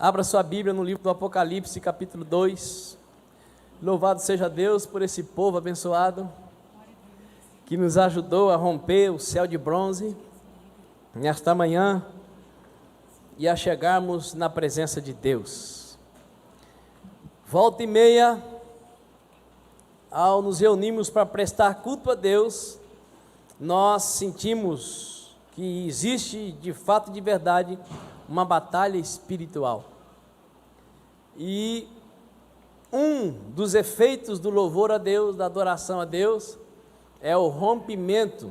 Abra sua Bíblia no livro do Apocalipse, capítulo 2. Louvado seja Deus por esse povo abençoado, que nos ajudou a romper o céu de bronze, nesta manhã, e a chegarmos na presença de Deus. Volta e meia, ao nos reunirmos para prestar culto a Deus, nós sentimos que existe de fato e de verdade uma batalha espiritual. E um dos efeitos do louvor a Deus, da adoração a Deus, é o rompimento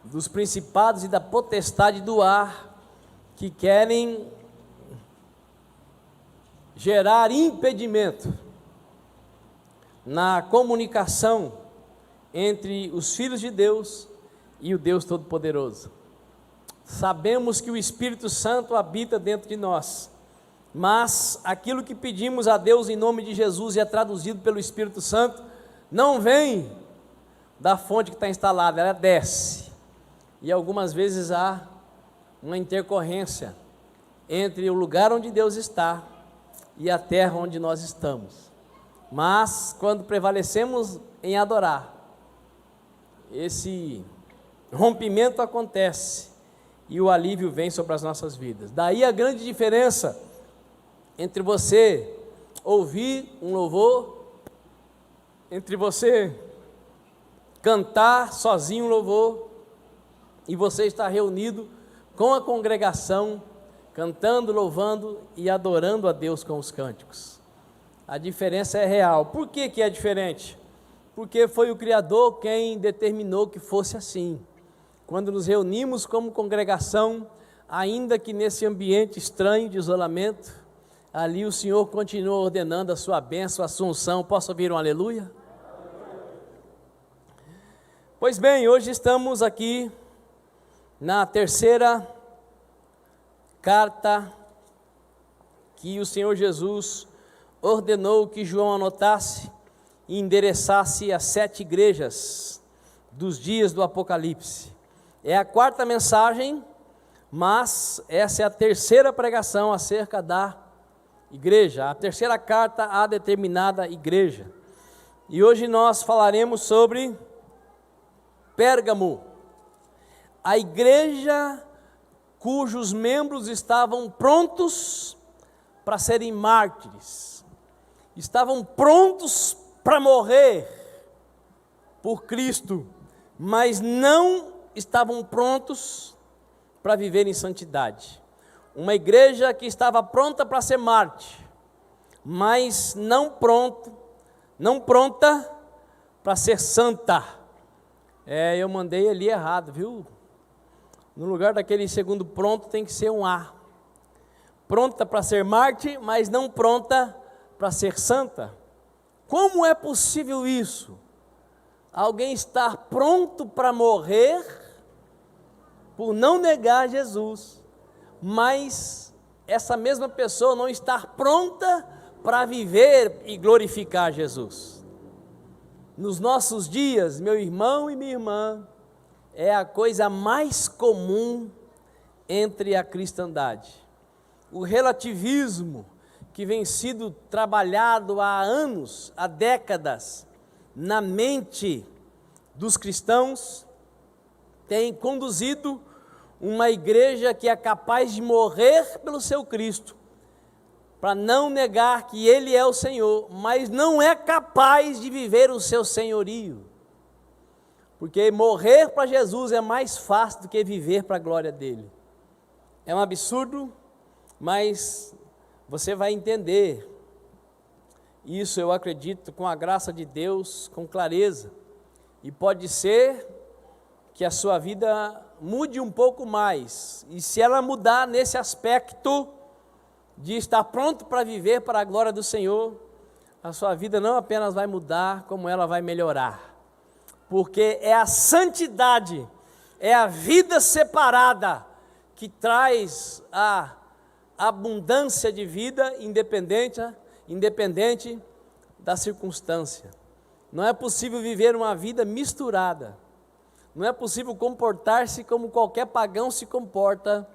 dos principados e da potestade do ar, que querem gerar impedimento na comunicação entre os filhos de Deus e o Deus Todo-Poderoso. Sabemos que o Espírito Santo habita dentro de nós, mas aquilo que pedimos a Deus em nome de Jesus e é traduzido pelo Espírito Santo, não vem da fonte que está instalada, ela desce, e algumas vezes há uma intercorrência entre o lugar onde Deus está e a terra onde nós estamos. Mas quando prevalecemos em adorar, esse rompimento acontece e o alívio vem sobre as nossas vidas. Daí a grande diferença entre você ouvir um louvor, entre você cantar sozinho um louvor e você estar reunido com a congregação, cantando, louvando e adorando a Deus com os cânticos. A diferença é real. Por que que é diferente? Porque foi o Criador quem determinou que fosse assim. Quando nos reunimos como congregação, ainda que nesse ambiente estranho de isolamento, ali o Senhor continua ordenando a sua bênção, a sua unção. Posso ouvir um aleluia? Pois bem, hoje estamos aqui na terceira carta que o Senhor Jesus ordenou que João anotasse e endereçasse às 7 igrejas dos dias do Apocalipse. É a quarta mensagem, mas essa é a terceira pregação acerca da igreja, a terceira carta à determinada igreja. E hoje nós falaremos sobre Pérgamo, a igreja cujos membros estavam prontos para serem mártires, estavam prontos para morrer por Cristo, mas não estavam prontos para viver em santidade. Uma igreja que estava pronta para ser mártir, mas não pronta para ser santa. Eu mandei ali errado, viu? No lugar daquele segundo pronto tem que ser um A. Pronta para ser mártir, mas não pronta para ser santa. Como é possível isso? Alguém estar pronto para morrer por não negar Jesus, mas essa mesma pessoa não estar pronta para viver e glorificar Jesus. Nos nossos dias, meu irmão e minha irmã, é a coisa mais comum entre a cristandade. O relativismo que vem sido trabalhado há anos, há décadas, na mente dos cristãos, tem conduzido uma igreja que é capaz de morrer pelo seu Cristo, para não negar que Ele é o Senhor, mas não é capaz de viver o seu senhorio, porque morrer para Jesus é mais fácil do que viver para a glória dEle. É um absurdo, mas você vai entender isso, eu acredito, com a graça de Deus, com clareza, e pode ser que a sua vida mude um pouco mais, e se ela mudar nesse aspecto de estar pronto para viver para a glória do Senhor, a sua vida não apenas vai mudar, como ela vai melhorar, porque é a santidade, é a vida separada que traz a abundância de vida independente da circunstância. Não é possível viver uma vida misturada, não é possível comportar-se como qualquer pagão se comporta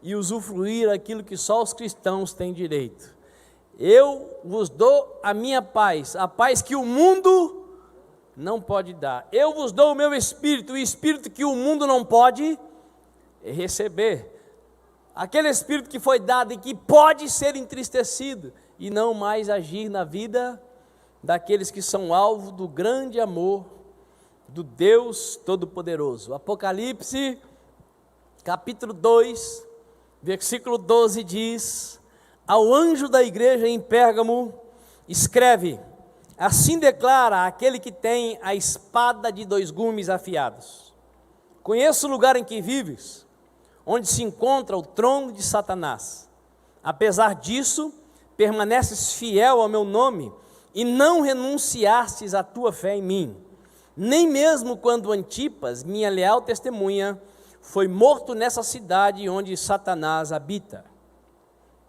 e usufruir aquilo que só os cristãos têm direito. Eu vos dou a minha paz, a paz que o mundo não pode dar. Eu vos dou o meu espírito, o espírito que o mundo não pode receber. Aquele espírito que foi dado e que pode ser entristecido e não mais agir na vida daqueles que são alvo do grande amor do Deus Todo-Poderoso. Apocalipse, capítulo 2, versículo 12 diz: ao anjo da igreja em Pérgamo, escreve: assim declara aquele que tem a espada de 2 gumes afiados. Conheço o lugar em que vives, onde se encontra o trono de Satanás. Apesar disso, permaneces fiel ao meu nome e não renunciastes à tua fé em mim, nem mesmo quando Antipas, minha leal testemunha, foi morto nessa cidade onde Satanás habita.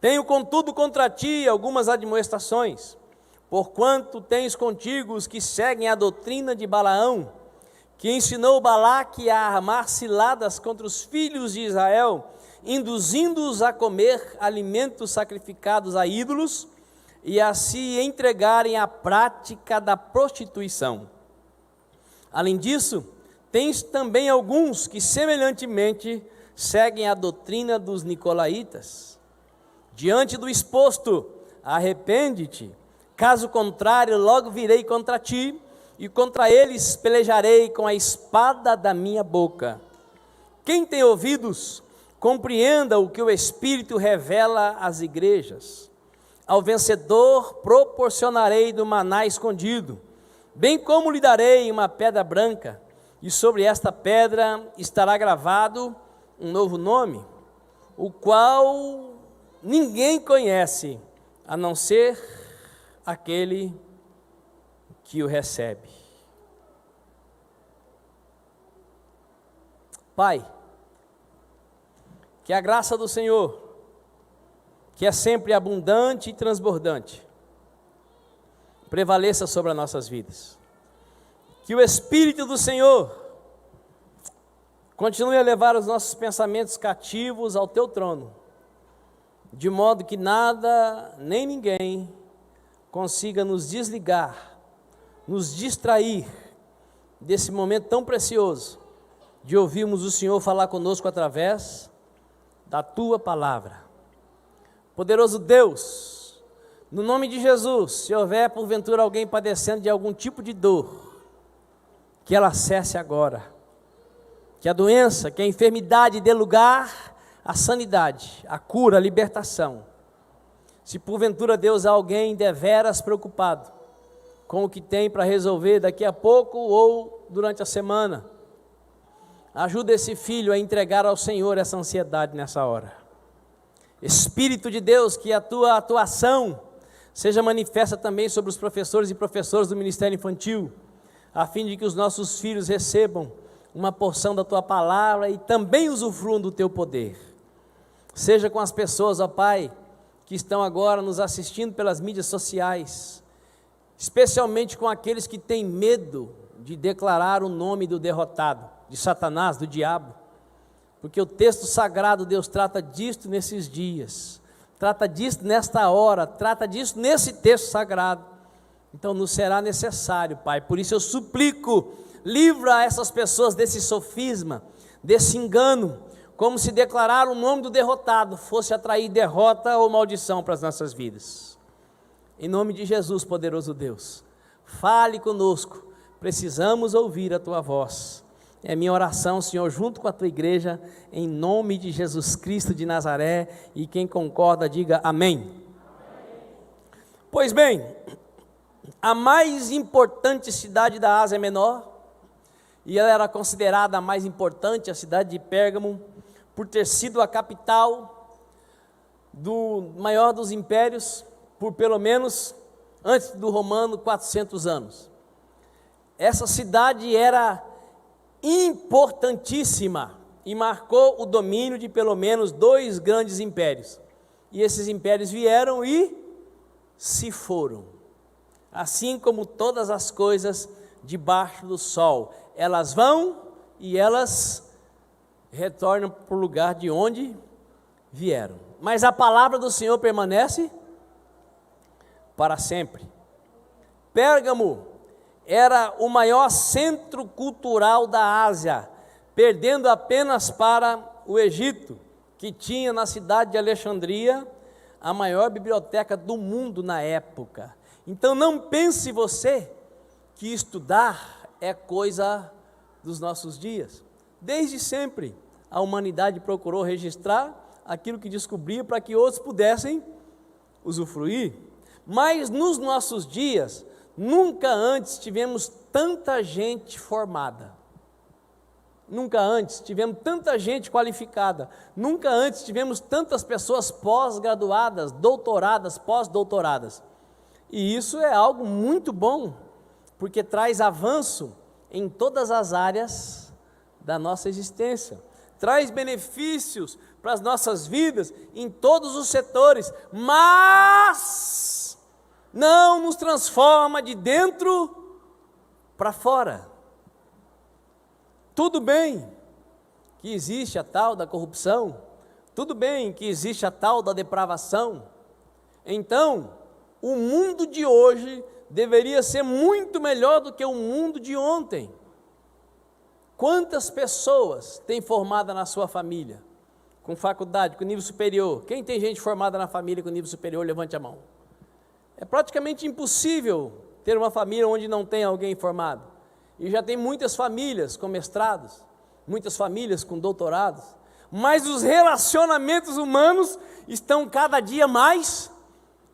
Tenho, contudo, contra ti algumas admoestações, porquanto tens contigo os que seguem a doutrina de Balaão, que ensinou Balaque a armar ciladas contra os filhos de Israel, induzindo-os a comer alimentos sacrificados a ídolos e a se entregarem à prática da prostituição. Além disso, tens também alguns que semelhantemente seguem a doutrina dos nicolaítas. Diante do exposto, arrepende-te, caso contrário, logo virei contra ti, e contra eles pelejarei com a espada da minha boca. Quem tem ouvidos, compreenda o que o Espírito revela às igrejas. Ao vencedor proporcionarei do maná escondido, bem como lhe darei uma pedra branca, e sobre esta pedra estará gravado um novo nome, o qual ninguém conhece, a não ser aquele que o recebe. Pai, que a graça do Senhor, que é sempre abundante e transbordante, prevaleça sobre as nossas vidas. Que o Espírito do Senhor continue a levar os nossos pensamentos cativos ao teu trono, de modo que nada, nem ninguém consiga nos desligar, nos distrair desse momento tão precioso de ouvirmos o Senhor falar conosco através da tua palavra. Poderoso Deus, no nome de Jesus, se houver porventura alguém padecendo de algum tipo de dor, que ela cesse agora, que a doença, que a enfermidade dê lugar à sanidade, à cura, à libertação. Se porventura, Deus, há alguém deveras preocupado com o que tem para resolver daqui a pouco ou durante a semana, ajuda esse filho a entregar ao Senhor essa ansiedade nessa hora. Espírito de Deus, que a tua atuação seja manifesta também sobre os professores e professoras do Ministério Infantil, a fim de que os nossos filhos recebam uma porção da tua palavra e também usufruam do teu poder. Seja com as pessoas, ó Pai, que estão agora nos assistindo pelas mídias sociais, especialmente com aqueles que têm medo de declarar o nome do derrotado, de Satanás, do diabo, porque o texto sagrado, Deus, trata disto nesses dias, trata disto nesta hora, trata disso nesse texto sagrado. Então nos será necessário, Pai, por isso eu suplico, livra essas pessoas desse sofisma, desse engano, como se declarar o nome do derrotado fosse atrair derrota ou maldição para as nossas vidas. Em nome de Jesus, poderoso Deus, fale conosco, precisamos ouvir a tua voz. É minha oração, Senhor, junto com a tua igreja, em nome de Jesus Cristo de Nazaré, e quem concorda diga amém. Amém. Pois bem, a mais importante cidade da Ásia Menor, e ela era considerada a mais importante, a cidade de Pérgamo, por ter sido a capital do maior dos impérios, por pelo menos, antes do romano, 400 anos. Essa cidade era importantíssima e marcou o domínio de pelo menos 2 grandes impérios. E esses impérios vieram e se foram. Assim como todas as coisas debaixo do sol, elas vão e elas retornam para o lugar de onde vieram, mas a palavra do Senhor permanece para sempre. Pérgamo era o maior centro cultural da Ásia, perdendo apenas para o Egito, que tinha na cidade de Alexandria a maior biblioteca do mundo na época. Então não pense você que estudar é coisa dos nossos dias. Desde sempre a humanidade procurou registrar aquilo que descobria para que outros pudessem usufruir. Mas nos nossos dias, nunca antes tivemos tanta gente formada. Nunca antes tivemos tanta gente qualificada. Nunca antes tivemos tantas pessoas pós-graduadas, doutoradas, pós-doutoradas. E isso é algo muito bom, porque traz avanço em todas as áreas da nossa existência. Traz benefícios para as nossas vidas em todos os setores, mas não nos transforma de dentro para fora. Tudo bem que existe a tal da corrupção, tudo bem que existe a tal da depravação. Então, o mundo de hoje deveria ser muito melhor do que o mundo de ontem. Quantas pessoas tem formada na sua família, com faculdade, com nível superior? Quem tem gente formada na família com nível superior, levante a mão. É praticamente impossível ter uma família onde não tem alguém formado. E já tem muitas famílias com mestrados, muitas famílias com doutorados, mas os relacionamentos humanos estão cada dia mais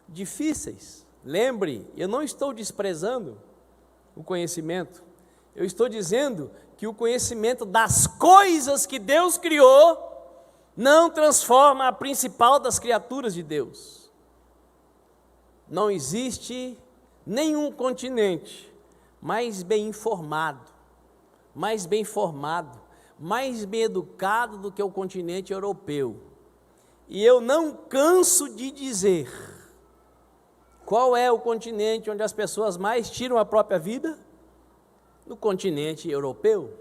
difíceis. Lembre, eu não estou desprezando o conhecimento, eu estou dizendo que o conhecimento das coisas que Deus criou não transforma a principal das criaturas de Deus. Não existe nenhum continente mais bem informado, mais bem formado, mais bem educado do que o continente europeu. E eu não canso de dizer, qual é o continente onde as pessoas mais tiram a própria vida? No continente europeu.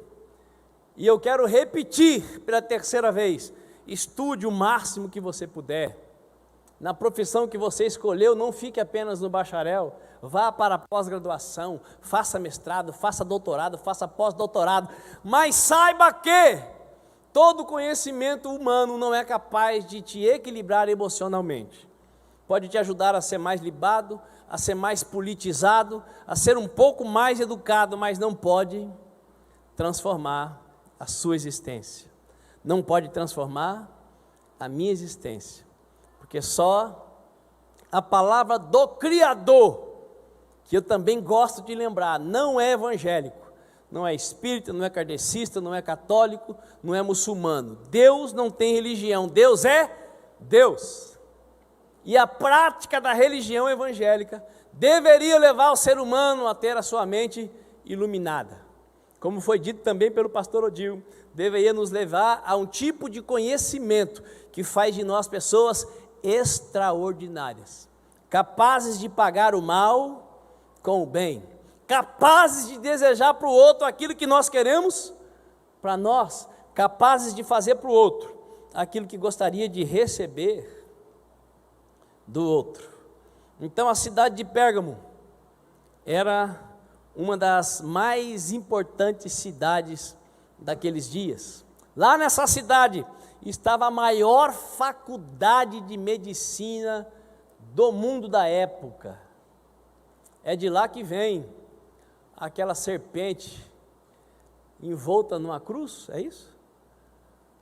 E eu quero repetir pela terceira vez, estude o máximo que você puder. Na profissão que você escolheu, não fique apenas no bacharel, vá para a pós-graduação, faça mestrado, faça doutorado, faça pós-doutorado, mas saiba que todo conhecimento humano não é capaz de te equilibrar emocionalmente. Pode te ajudar a ser mais libado, a ser mais politizado, a ser um pouco mais educado, mas não pode transformar a sua existência. Não pode transformar a minha existência, porque só a palavra do Criador, que eu também gosto de lembrar, não é evangélico, não é espírita, não é kardecista, não é católico, não é muçulmano. Deus não tem religião, Deus é Deus. E a prática da religião evangélica deveria levar o ser humano a ter a sua mente iluminada. Como foi dito também pelo pastor Odil, deveria nos levar a um tipo de conhecimento que faz de nós pessoas extraordinárias, capazes de pagar o mal com o bem, capazes de desejar para o outro aquilo que nós queremos para nós, capazes de fazer para o outro aquilo que gostaria de receber do outro. Então a cidade de Pérgamo era uma das mais importantes cidades daqueles dias. Lá nessa cidade estava a maior faculdade de medicina do mundo da época. É de lá que vem aquela serpente envolta numa cruz, é isso?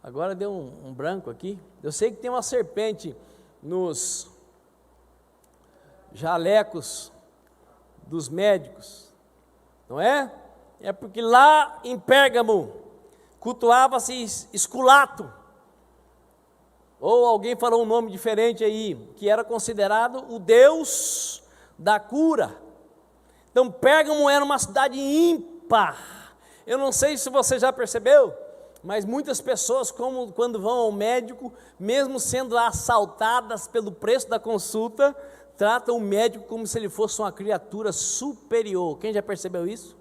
Agora deu um branco aqui. Eu sei que tem uma serpente nos jalecos dos médicos, não é? É porque lá em Pérgamo cultuava-se Esculato, ou alguém falou um nome diferente aí, que era considerado o deus da cura. Então Pérgamo era uma cidade ímpar. Eu não sei se você já percebeu, mas muitas pessoas, como quando vão ao médico, mesmo sendo assaltadas pelo preço da consulta, tratam o médico como se ele fosse uma criatura superior. Quem já percebeu isso?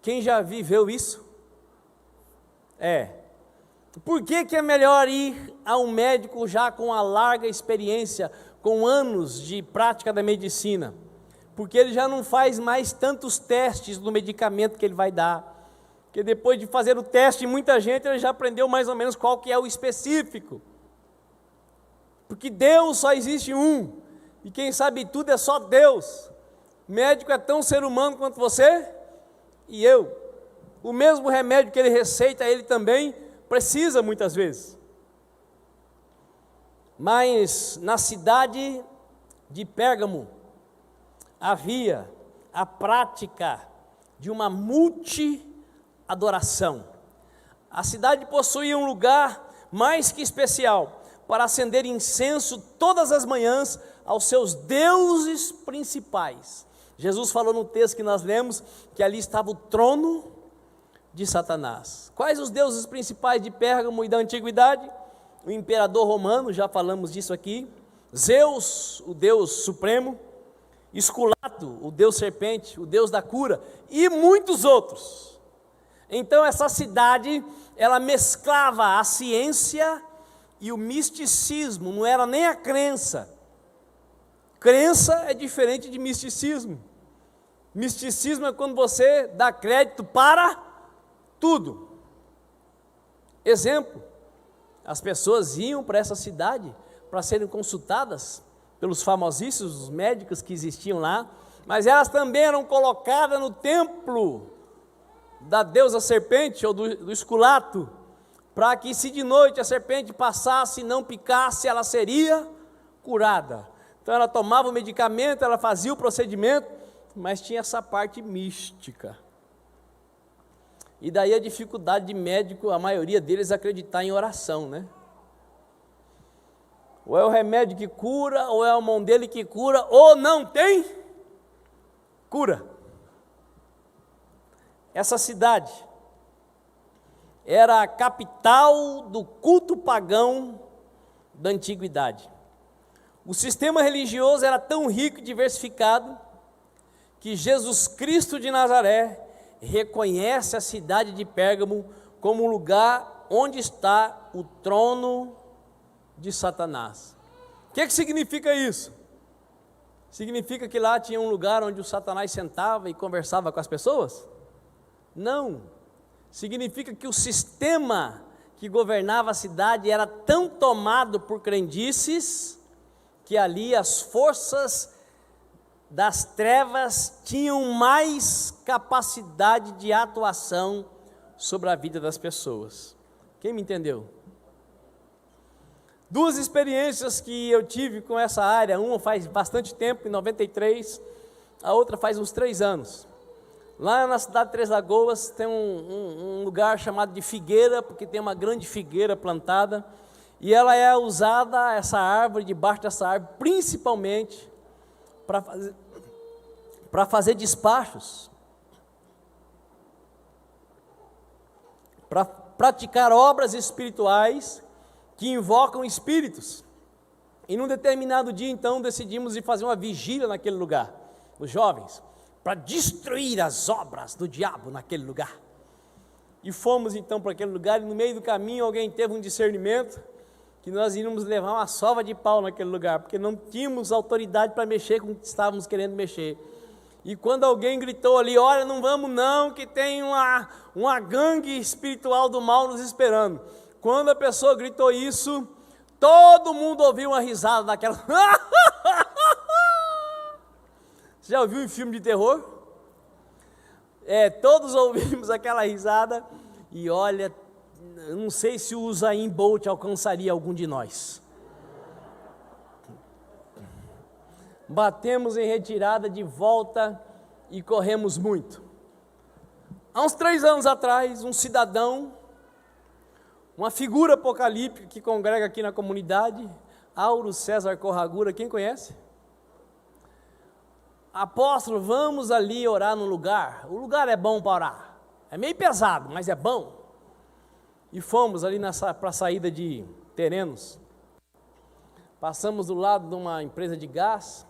Quem já viveu isso? Por que é melhor ir a um médico já com a larga experiência, com anos de prática da medicina? Porque ele já não faz mais tantos testes do medicamento que ele vai dar. Porque depois de fazer o teste em muita gente, ele já aprendeu mais ou menos qual que é o específico. Porque Deus só existe um, e quem sabe tudo é só Deus. Médico é tão ser humano quanto você e eu. O mesmo remédio que ele receita, ele também precisa muitas vezes. Mas na cidade de Pérgamo havia a prática de uma multi-adoração. A cidade possuía um lugar mais que especial para acender incenso todas as manhãs aos seus deuses principais. Jesus falou no texto que nós lemos que ali estava o trono de Satanás. Quais os deuses principais de Pérgamo e da antiguidade? O imperador romano, já falamos disso aqui. Zeus, o deus supremo. Esculato, o deus serpente, o deus da cura, e muitos outros. Então essa cidade, ela mesclava a ciência e o misticismo, não era nem a crença. Crença é diferente de misticismo. Misticismo é quando você dá crédito para tudo. Exemplo, as pessoas iam para essa cidade para serem consultadas pelos famosíssimos médicos que existiam lá, mas elas também eram colocadas no templo da deusa serpente ou do esculato, para que se de noite a serpente passasse e não picasse, ela seria curada. Então ela tomava o medicamento, ela fazia o procedimento, mas tinha essa parte mística. E daí a dificuldade de médico, a maioria deles acreditar em oração, né? Ou é o remédio que cura, ou é a mão dele que cura, ou não tem cura. Essa cidade era a capital do culto pagão da antiguidade. O sistema religioso era tão rico e diversificado que Jesus Cristo de Nazaré reconhece a cidade de Pérgamo como um lugar onde está o trono de Satanás. O que significa isso? Significa que lá tinha um lugar onde o Satanás sentava e conversava com as pessoas? Não. Significa que o sistema que governava a cidade era tão tomado por crendices que ali as forças das trevas tinham mais capacidade de atuação sobre a vida das pessoas. Quem me entendeu? Duas experiências que eu tive com essa área, uma faz bastante tempo, em 93, a outra faz uns 3 anos. Lá na cidade de Três Lagoas tem um lugar chamado de figueira, porque tem uma grande figueira plantada, e ela é usada, essa árvore, debaixo dessa árvore, principalmente para fazer despachos, para praticar obras espirituais que invocam espíritos. E num determinado dia, então, decidimos ir fazer uma vigília naquele lugar, os jovens, para destruir as obras do diabo naquele lugar. E fomos então para aquele lugar, e no meio do caminho alguém teve um discernimento que nós iríamos levar uma sova de pau naquele lugar, porque não tínhamos autoridade para mexer com o que estávamos querendo mexer. E quando alguém gritou ali, olha, não vamos não, que tem uma gangue espiritual do mal nos esperando. Quando a pessoa gritou isso, todo mundo ouviu uma risada daquela. Você já ouviu um filme de terror? Todos ouvimos aquela risada, e olha, não sei se o Usain Bolt alcançaria algum de nós. Batemos em retirada de volta e corremos muito. Há uns 3 anos atrás, um cidadão, uma figura apocalíptica que congrega aqui na comunidade, Auro César Corragura, quem conhece? Apóstolo, vamos ali orar no lugar. O lugar é bom para orar. É meio pesado, mas é bom. E fomos ali para a saída de Terenos. Passamos do lado de uma empresa de gás.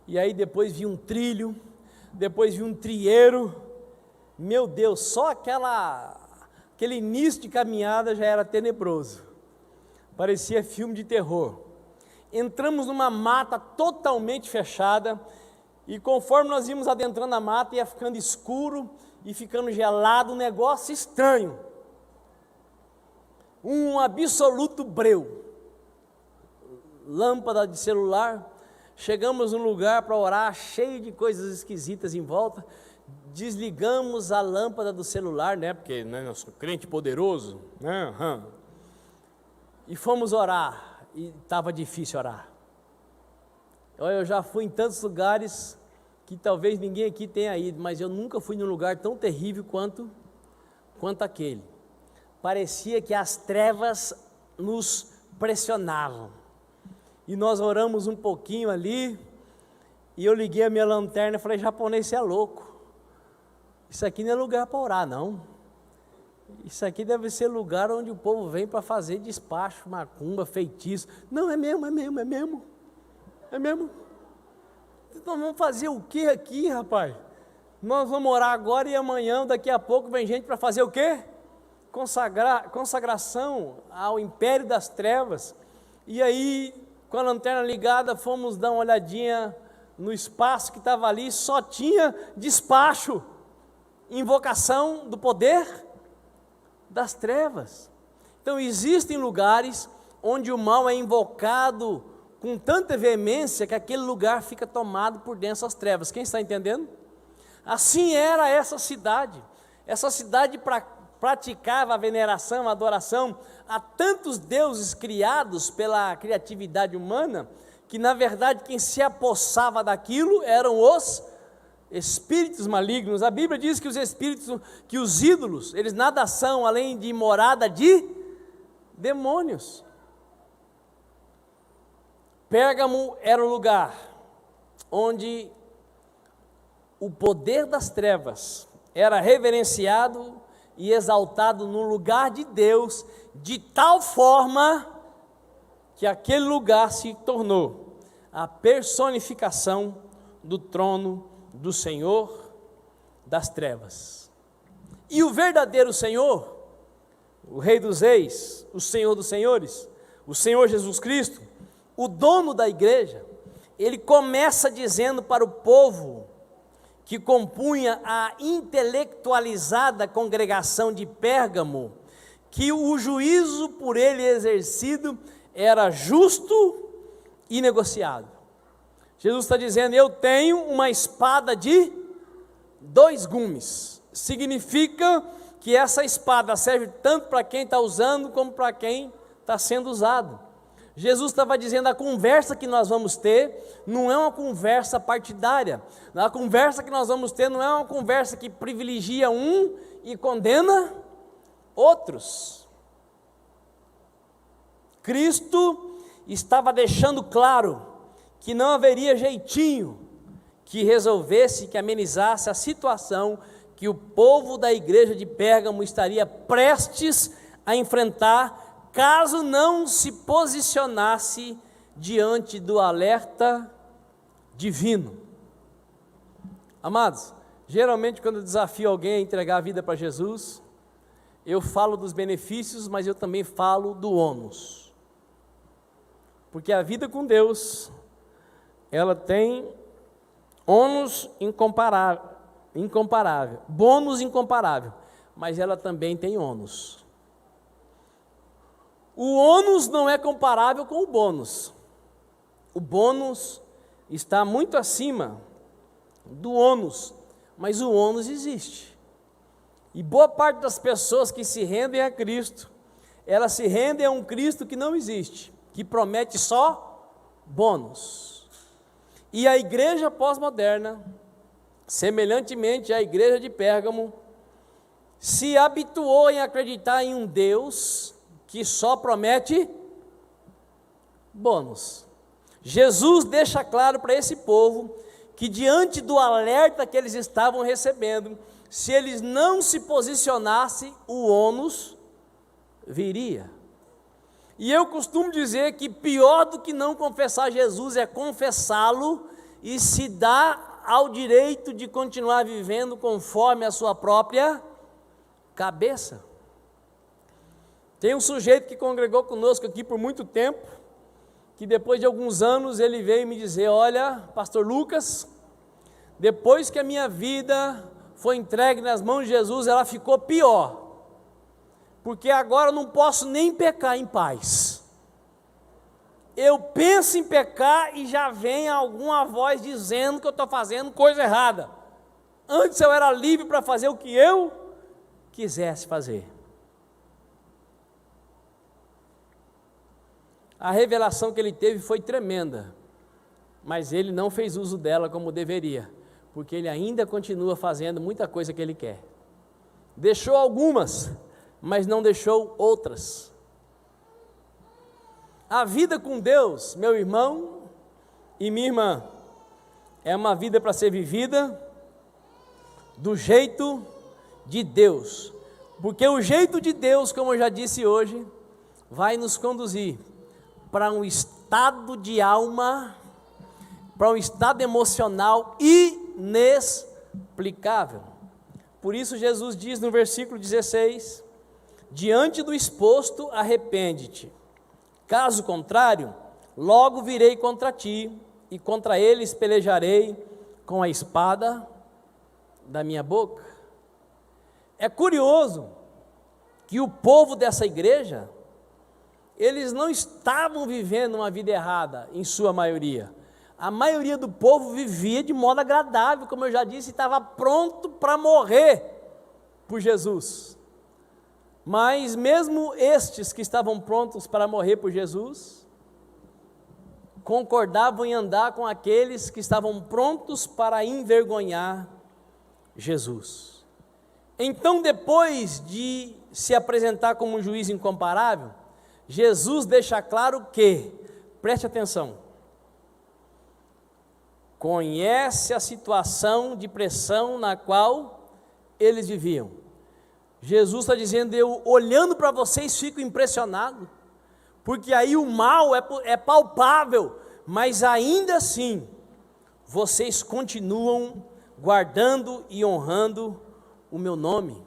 E aí depois vi um trilho, depois vi um trieiro. Meu Deus, só aquele início de caminhada já era tenebroso, parecia filme de terror. Entramos numa mata totalmente fechada, e conforme nós íamos adentrando a mata, ia ficando escuro e ficando gelado, um negócio estranho, um absoluto breu. Lâmpada de celular, chegamos num lugar para orar, cheio de coisas esquisitas em volta, desligamos a lâmpada do celular, né, porque nós somos crente poderoso, né, e fomos orar, e estava difícil orar. Eu já fui em tantos lugares, que talvez ninguém aqui tenha ido, mas eu nunca fui num lugar tão terrível quanto aquele. Parecia que as trevas nos pressionavam, e nós oramos um pouquinho ali, e eu liguei a minha lanterna e falei: japonês, você é louco, isso aqui não é lugar para orar não, isso aqui deve ser lugar onde o povo vem para fazer despacho, macumba, feitiço. Não, é mesmo. Então vamos fazer o que aqui, rapaz? Nós vamos orar agora, e amanhã, daqui a pouco, vem gente para fazer o quê? Consagração ao império das trevas. E aí, com a lanterna ligada, fomos dar uma olhadinha no espaço que estava ali, só tinha despacho, invocação do poder das trevas. Então existem lugares onde o mal é invocado com tanta veemência que aquele lugar fica tomado por densas trevas. Quem está entendendo? Assim era essa cidade. Essa cidade praticava a veneração, a adoração a tantos deuses criados pela criatividade humana, que na verdade quem se apossava daquilo eram os espíritos malignos. A Bíblia diz que os espíritos, que os ídolos, eles nada são além de morada de demônios. Pérgamo era o lugar onde o poder das trevas era reverenciado e exaltado no lugar de Deus, de tal forma que aquele lugar se tornou a personificação do trono do Senhor das trevas. E o verdadeiro Senhor, o Rei dos Reis, o Senhor dos Senhores, o Senhor Jesus Cristo, o dono da igreja, ele começa dizendo para o povo que compunha a intelectualizada congregação de Pérgamo, que o juízo por ele exercido era justo e negociado. Jesus está dizendo: eu tenho uma espada de 2 gumes. Significa que essa espada serve tanto para quem está usando, como para quem está sendo usado. Jesus estava dizendo: a conversa que nós vamos ter não é uma conversa partidária. A conversa que nós vamos ter não é uma conversa que privilegia um e condena outros. Cristo estava deixando claro que não haveria jeitinho que resolvesse, que amenizasse a situação que o povo da igreja de Pérgamo estaria prestes a enfrentar, caso não se posicionasse diante do alerta divino. Amados, geralmente quando eu desafio alguém a entregar a vida para Jesus, eu falo dos benefícios, mas eu também falo do ônus. Porque a vida com Deus, ela tem ônus incomparável, bônus incomparável, mas ela também tem ônus. O ônus não é comparável com o bônus. O bônus está muito acima do ônus, mas o ônus existe. E boa parte das pessoas que se rendem a Cristo, elas se rendem a um Cristo que não existe, que promete só bônus. E a igreja pós-moderna, semelhantemente à igreja de Pérgamo, se habituou em acreditar em um Deus que só promete bônus. Jesus deixa claro para esse povo que, diante do alerta que eles estavam recebendo, se eles não se posicionassem, o ônus viria. E eu costumo dizer que pior do que não confessar Jesus é confessá-lo e se dar ao direito de continuar vivendo conforme a sua própria cabeça. Tem um sujeito que congregou conosco aqui por muito tempo, que depois de alguns anos ele veio me dizer: olha, pastor Lucas, depois que a minha vida foi entregue nas mãos de Jesus, ela ficou pior, porque agora eu não posso nem pecar em paz. Eu penso em pecar e já vem alguma voz dizendo que eu estou fazendo coisa errada. Antes eu era livre para fazer o que eu quisesse fazer. A revelação que ele teve foi tremenda, mas ele não fez uso dela como deveria, porque ele ainda continua fazendo muita coisa que ele quer. Deixou algumas, mas não deixou outras. A vida com Deus, meu irmão e minha irmã, é uma vida para ser vivida do jeito de Deus, porque o jeito de Deus, como eu já disse hoje, vai nos conduzir para um estado de alma, para um estado emocional inexplicável. Por isso Jesus diz no versículo 16: diante do exposto, arrepende-te, caso contrário, logo virei contra ti, e contra eles pelejarei com a espada da minha boca. É curioso que o povo dessa igreja, eles não estavam vivendo uma vida errada, em sua maioria. A maioria do povo vivia de modo agradável, como eu já disse, estava pronto para morrer por Jesus. Mas mesmo estes que estavam prontos para morrer por Jesus, concordavam em andar com aqueles que estavam prontos para envergonhar Jesus. Então, depois de se apresentar como um juiz incomparável, Jesus deixa claro que, preste atenção, conhece a situação de pressão na qual eles viviam. Jesus está dizendo: eu olhando para vocês fico impressionado, porque aí o mal é palpável, mas ainda assim, vocês continuam guardando e honrando o meu nome.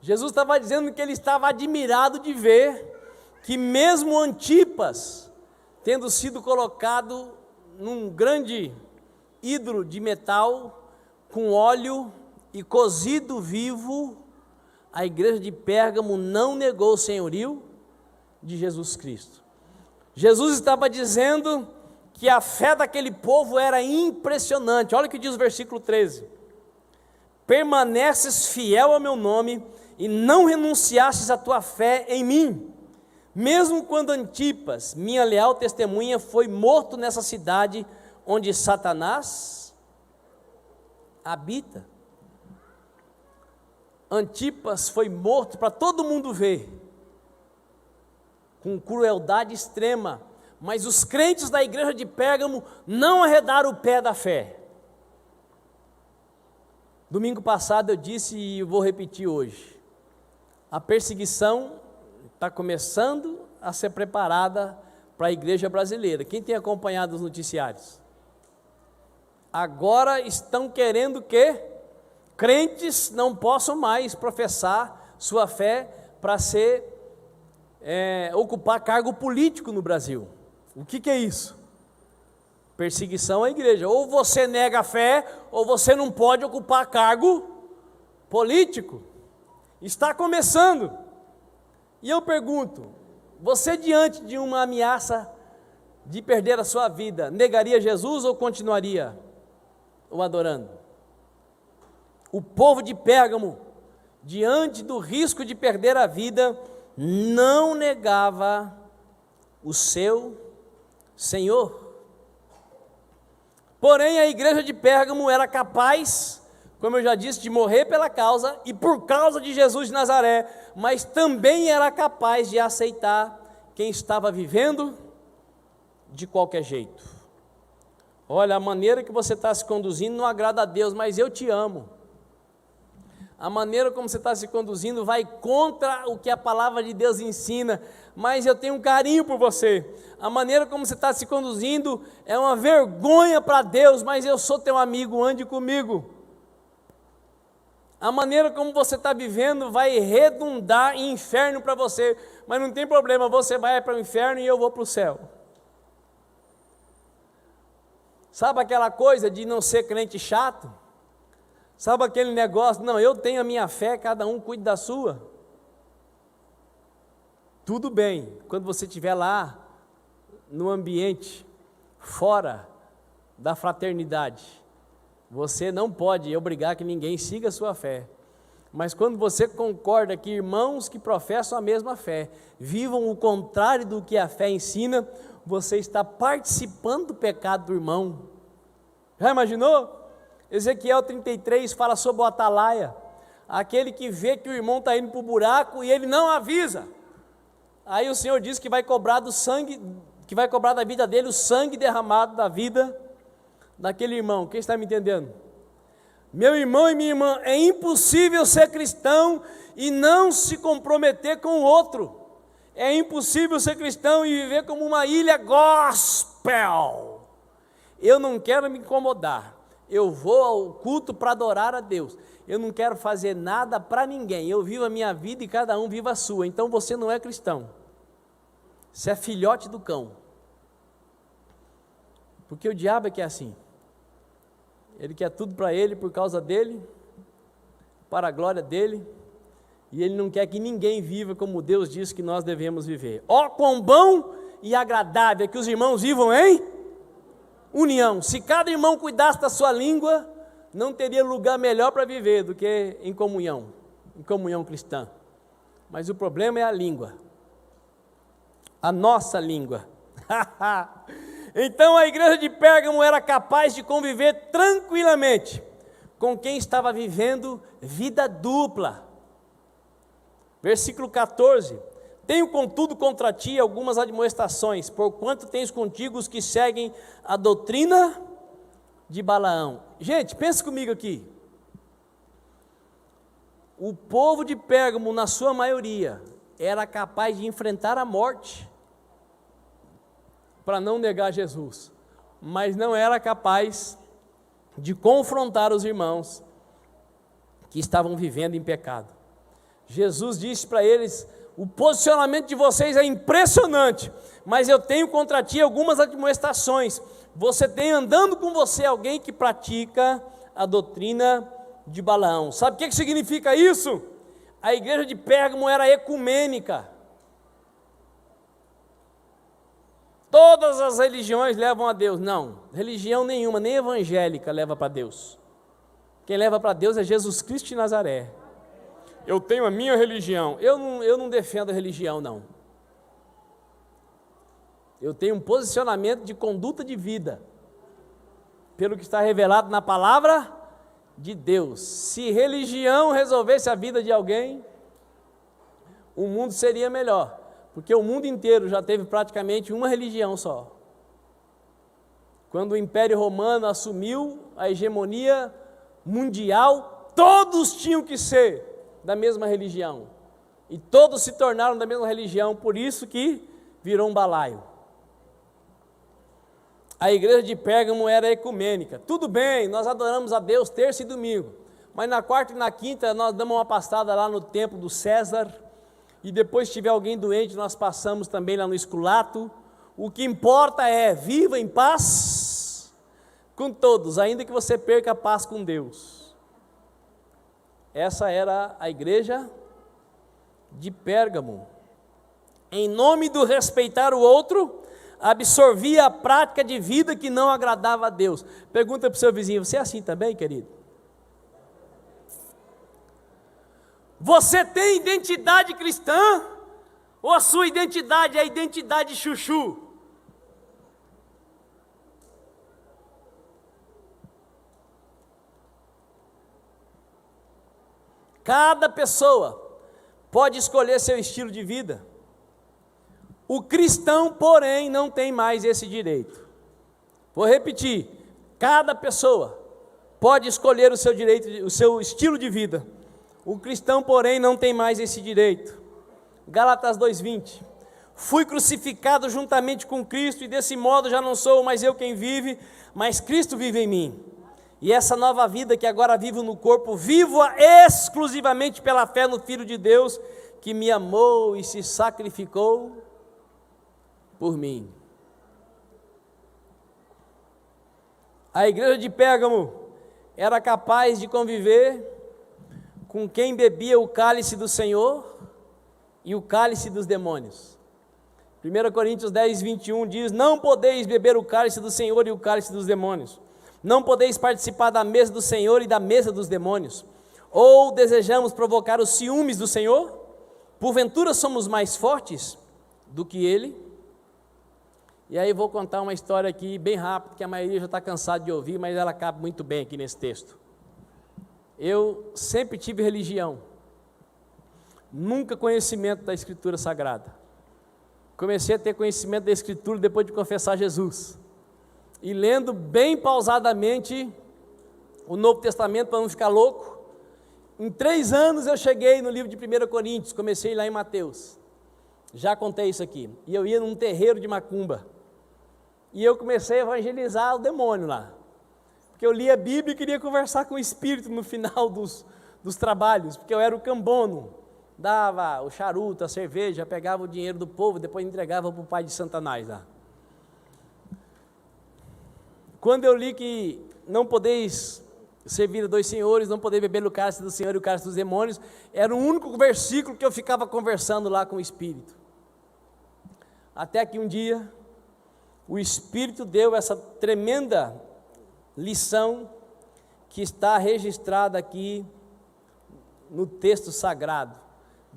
Jesus estava dizendo que ele estava admirado de ver que mesmo Antipas, tendo sido colocado num grande ídolo de metal, com óleo e cozido vivo, a igreja de Pérgamo não negou o senhorio de Jesus Cristo. Jesus estava dizendo que a fé daquele povo era impressionante. Olha o que diz o versículo 13: permaneces fiel ao meu nome e não renunciastes à tua fé em mim, mesmo quando Antipas, minha leal testemunha, foi morto nessa cidade onde Satanás habita. Antipas foi morto para todo mundo ver, com crueldade extrema, mas os crentes da igreja de Pérgamo não arredaram o pé da fé. Domingo passado eu disse e vou repetir hoje: a perseguição está começando a ser preparada para a igreja brasileira. Quem tem acompanhado os noticiários? Agora estão querendo que crentes não possam mais professar sua fé para ocupar cargo político no Brasil. O que é isso? Perseguição à igreja. Ou você nega a fé, ou você não pode ocupar cargo político. Está começando. E eu pergunto: você, diante de uma ameaça de perder a sua vida, negaria Jesus ou continuaria o adorando? O povo de Pérgamo, diante do risco de perder a vida, não negava o seu Senhor. Porém, a igreja de Pérgamo era capaz, como eu já disse, de morrer pela causa e por causa de Jesus de Nazaré, mas também era capaz de aceitar quem estava vivendo de qualquer jeito. Olha, a maneira que você está se conduzindo não agrada a Deus, mas eu te amo. A maneira como você está se conduzindo vai contra o que a palavra de Deus ensina, mas eu tenho um carinho por você. A maneira como você está se conduzindo é uma vergonha para Deus, mas eu sou teu amigo, ande comigo. A maneira como você está vivendo vai redundar em inferno para você, mas não tem problema, você vai para o inferno e eu vou para o céu. Sabe aquela coisa de não ser crente chato? Sabe aquele negócio, não, eu tenho a minha fé, cada um cuide da sua? Tudo bem, quando você estiver lá, no ambiente, fora da fraternidade, você não pode obrigar que ninguém siga a sua fé. Mas quando você concorda que irmãos que professam a mesma fé, vivam o contrário do que a fé ensina, você está participando do pecado do irmão. Já imaginou? Ezequiel 33 fala sobre o atalaia, aquele que vê que o irmão está indo para o buraco e ele não avisa. Aí o Senhor diz que vai cobrar do sangue, que vai cobrar da vida dele o sangue derramado da vida daquele irmão. Quem está me entendendo? Meu irmão e minha irmã, é impossível ser cristão e não se comprometer com o outro. É impossível ser cristão e viver como uma ilha gospel. Eu não quero me incomodar. Eu vou ao culto para adorar a Deus. Eu não quero fazer nada para ninguém. Eu vivo a minha vida e cada um viva a sua. Então você não é cristão. Você é filhote do cão. Porque o diabo é que é assim. Ele quer tudo para ele, por causa dele, para a glória dele, e ele não quer que ninguém viva como Deus diz que nós devemos viver. Ó, quão bom e agradável é que os irmãos vivam em união. Se cada irmão cuidasse da sua língua, não teria lugar melhor para viver do que em comunhão cristã. Mas o problema é a língua, a nossa língua. Então a igreja de Pérgamo era capaz de conviver tranquilamente com quem estava vivendo vida dupla. Versículo 14: tenho contudo contra ti algumas admoestações, porquanto tens contigo os que seguem a doutrina de Balaão. Gente, pensa comigo aqui. O povo de Pérgamo, na sua maioria, era capaz de enfrentar a morte para não negar Jesus, mas não era capaz de confrontar os irmãos que estavam vivendo em pecado. Jesus disse para eles: o posicionamento de vocês é impressionante, mas eu tenho contra ti algumas admoestações. Você tem andando com você alguém que pratica a doutrina de Balaão. Sabe o que significa isso? A igreja de Pérgamo era ecumênica. Todas as religiões levam a Deus. Não, religião nenhuma, nem evangélica leva para Deus. Quem leva para Deus é Jesus Cristo de Nazaré. Eu tenho a minha religião. Eu não defendo a religião, não. Eu tenho um posicionamento de conduta de vida, pelo que está revelado na palavra de Deus. Se religião resolvesse a vida de alguém, o mundo seria melhor. Porque o mundo inteiro já teve praticamente uma religião só. Quando o Império Romano assumiu a hegemonia mundial, todos tinham que ser da mesma religião. E todos se tornaram da mesma religião, por isso que virou um balaio. A igreja de Pérgamo era ecumênica. Tudo bem, nós adoramos a Deus terça e domingo, mas na quarta e na quinta nós damos uma passada lá no templo do César, e depois, se tiver alguém doente, nós passamos também lá no Esculato. O que importa é, viva em paz com todos, ainda que você perca a paz com Deus. Essa era a igreja de Pérgamo. Em nome do respeitar o outro, absorvia a prática de vida que não agradava a Deus. Pergunta para o seu vizinho: você é assim também, querido? Você tem identidade cristã? Ou a sua identidade é a identidade chuchu? Cada pessoa pode escolher seu estilo de vida. O cristão, porém, não tem mais esse direito. Vou repetir: cada pessoa pode escolher o seu direito, o seu estilo de vida. O cristão, porém, não tem mais esse direito. Gálatas 2:20: fui crucificado juntamente com Cristo, e desse modo já não sou mais eu quem vive, mas Cristo vive em mim. E essa nova vida que agora vivo no corpo, vivo-a exclusivamente pela fé no Filho de Deus, que me amou e se sacrificou por mim. A igreja de Pérgamo era capaz de conviver com quem bebia o cálice do Senhor e o cálice dos demônios. 1 Coríntios 10, 21 diz: não podeis beber o cálice do Senhor e o cálice dos demônios. Não podeis participar da mesa do Senhor e da mesa dos demônios. Ou desejamos provocar os ciúmes do Senhor? Porventura somos mais fortes do que Ele? E aí vou contar uma história aqui bem rápido, que a maioria já está cansada de ouvir, mas ela cabe muito bem aqui nesse texto. Eu sempre tive religião, nunca conhecimento da Escritura Sagrada. Comecei a ter conhecimento da Escritura depois de confessar Jesus. E lendo bem pausadamente o Novo Testamento para não ficar louco. Em 3 anos eu cheguei no livro de 1 Coríntios, comecei lá em Mateus. Já contei isso aqui. E eu ia num terreiro de macumba. E eu comecei a evangelizar o demônio lá. Porque eu lia a Bíblia e queria conversar com o Espírito no final dos trabalhos. Porque eu era o cambono. Dava o charuto, a cerveja, pegava o dinheiro do povo, depois entregava para o pai de Satanás lá. Quando eu li que não podeis servir a 2 senhores, não podeis beber o cálice do Senhor e o cálice dos demônios, era o único versículo que eu ficava conversando lá com o Espírito. Até que um dia, o Espírito deu essa tremenda lição que está registrada aqui no texto sagrado.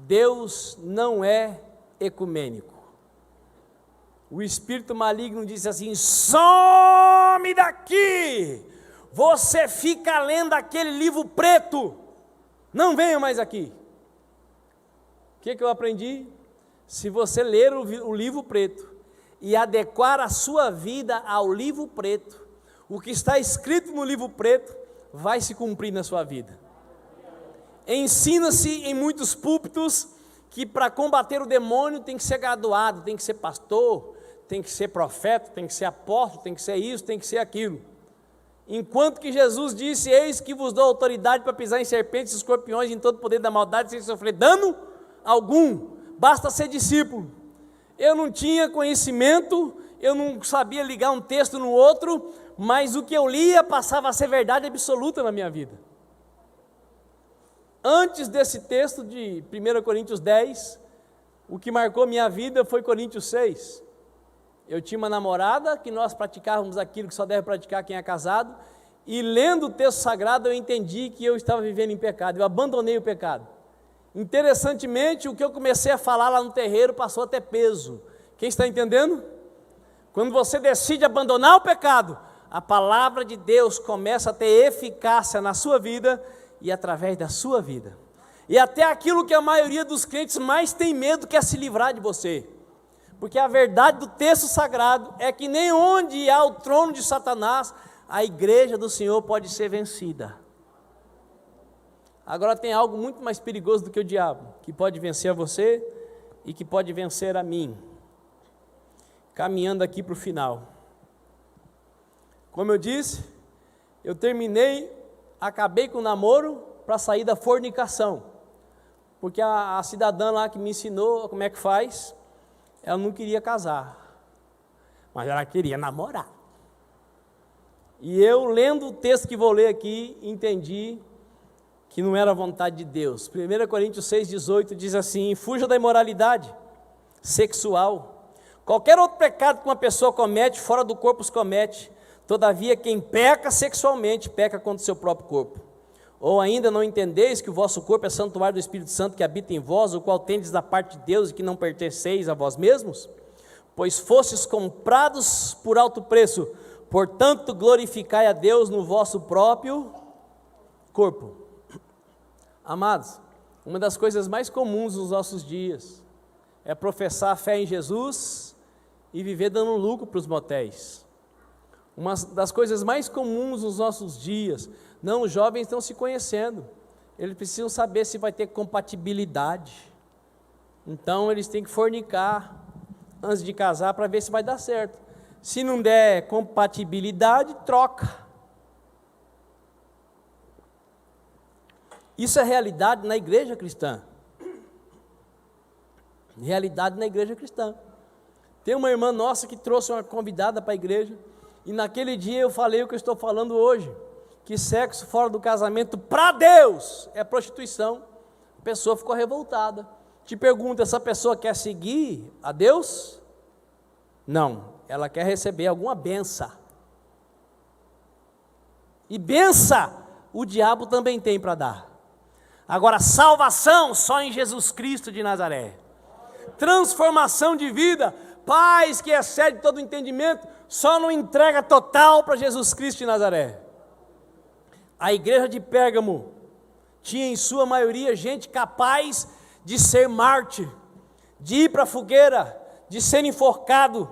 Deus não é ecumênico. O espírito maligno disse assim: some daqui, você fica lendo aquele livro preto, não venha mais aqui. O que eu aprendi? Se você ler o livro preto e adequar a sua vida ao livro preto, o que está escrito no livro preto vai se cumprir na sua vida. Ensina-se em muitos púlpitos que para combater o demônio tem que ser graduado, tem que ser pastor, tem que ser profeta, tem que ser apóstolo, tem que ser isso, tem que ser aquilo. Enquanto que Jesus disse: eis que vos dou autoridade para pisar em serpentes e escorpiões, em todo o poder da maldade, sem sofrer dano algum, basta ser discípulo. Eu não tinha conhecimento, eu não sabia ligar um texto no outro, mas o que eu lia passava a ser verdade absoluta na minha vida. Antes desse texto de 1 Coríntios 10, o que marcou minha vida foi Coríntios 6. Eu tinha uma namorada que nós praticávamos aquilo que só deve praticar quem é casado, e lendo o texto sagrado eu entendi que eu estava vivendo em pecado, eu abandonei o pecado. Interessantemente, o que eu comecei a falar lá no terreiro passou a ter peso. Quem está entendendo? Quando você decide abandonar o pecado, a palavra de Deus começa a ter eficácia na sua vida e através da sua vida. E até aquilo que a maioria dos crentes mais tem medo, que é se livrar de você. Porque a verdade do texto sagrado é que nem onde há o trono de Satanás, a igreja do Senhor pode ser vencida. Agora tem algo muito mais perigoso do que o diabo, que pode vencer a você e que pode vencer a mim. Caminhando aqui para o final. Como eu disse, eu acabei com o namoro para sair da fornicação. Porque a cidadã lá que me ensinou como é que faz, ela não queria casar, mas ela queria namorar. E eu, lendo o texto que vou ler aqui, entendi que não era a vontade de Deus. 1 Coríntios 6,18 diz assim: fuja da imoralidade sexual. Qualquer outro pecado que uma pessoa comete, fora do corpo os comete. Todavia, quem peca sexualmente, peca contra o seu próprio corpo. Ou ainda não entendeis que o vosso corpo é santuário do Espírito Santo que habita em vós, o qual tendes da parte de Deus e que não pertenceis a vós mesmos? Pois fostes comprados por alto preço, portanto glorificai a Deus no vosso próprio corpo. Amados, uma das coisas mais comuns nos nossos dias é professar a fé em Jesus e viver dando lucro para os motéis. Uma das coisas mais comuns nos nossos dias, não, os jovens estão se conhecendo, eles precisam saber se vai ter compatibilidade, então eles têm que fornicar antes de casar para ver se vai dar certo. Se não der compatibilidade, troca. Isso é realidade na igreja cristã. Realidade na igreja cristã. Tem uma irmã nossa que trouxe uma convidada para a igreja, e naquele dia eu falei o que eu estou falando hoje, que sexo fora do casamento para Deus é prostituição. A pessoa ficou revoltada. Te pergunta, essa pessoa quer seguir a Deus? Não, ela quer receber alguma benção. E benção o diabo também tem para dar. Agora, salvação só em Jesus Cristo de Nazaré. Transformação de vida, paz que excede todo entendimento, só não entrega total para Jesus Cristo de Nazaré. A igreja de Pérgamo tinha em sua maioria gente capaz de ser mártir, de ir para a fogueira, de ser enforcado,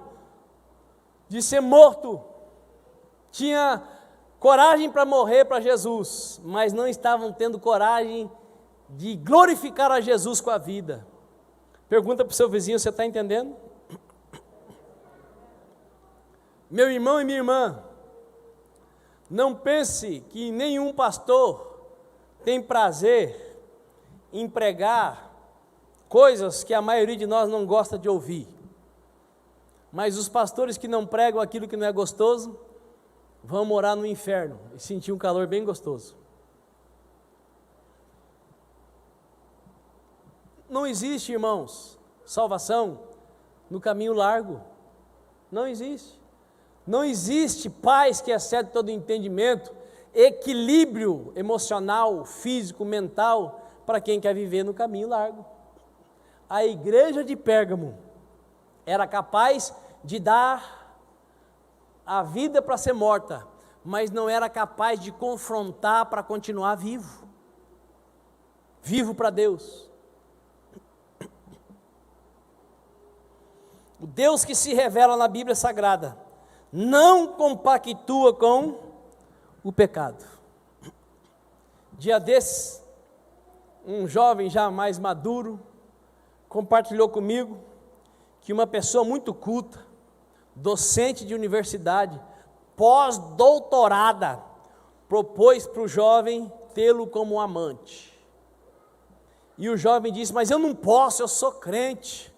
de ser morto. Tinha coragem para morrer para Jesus, mas não estavam tendo coragem de glorificar a Jesus com a vida. Pergunta para o seu vizinho, você está entendendo? Meu irmão e minha irmã, não pense que nenhum pastor tem prazer em pregar coisas que a maioria de nós não gosta de ouvir. Mas os pastores que não pregam aquilo que não é gostoso, vão morar no inferno e sentir um calor bem gostoso. Não existe, irmãos, salvação no caminho largo. Não existe. Não existe paz que excede todo entendimento, equilíbrio emocional, físico, mental, para quem quer viver no caminho largo. A igreja de Pérgamo era capaz de dar a vida para ser morta, mas não era capaz de confrontar para continuar vivo. Vivo para Deus. O Deus que se revela na Bíblia Sagrada não compactua com o pecado. Dia desses, um jovem já mais maduro compartilhou comigo que uma pessoa muito culta, docente de universidade, pós-doutorada, propôs para o jovem tê-lo como amante. E o jovem disse, mas eu não posso, eu sou crente.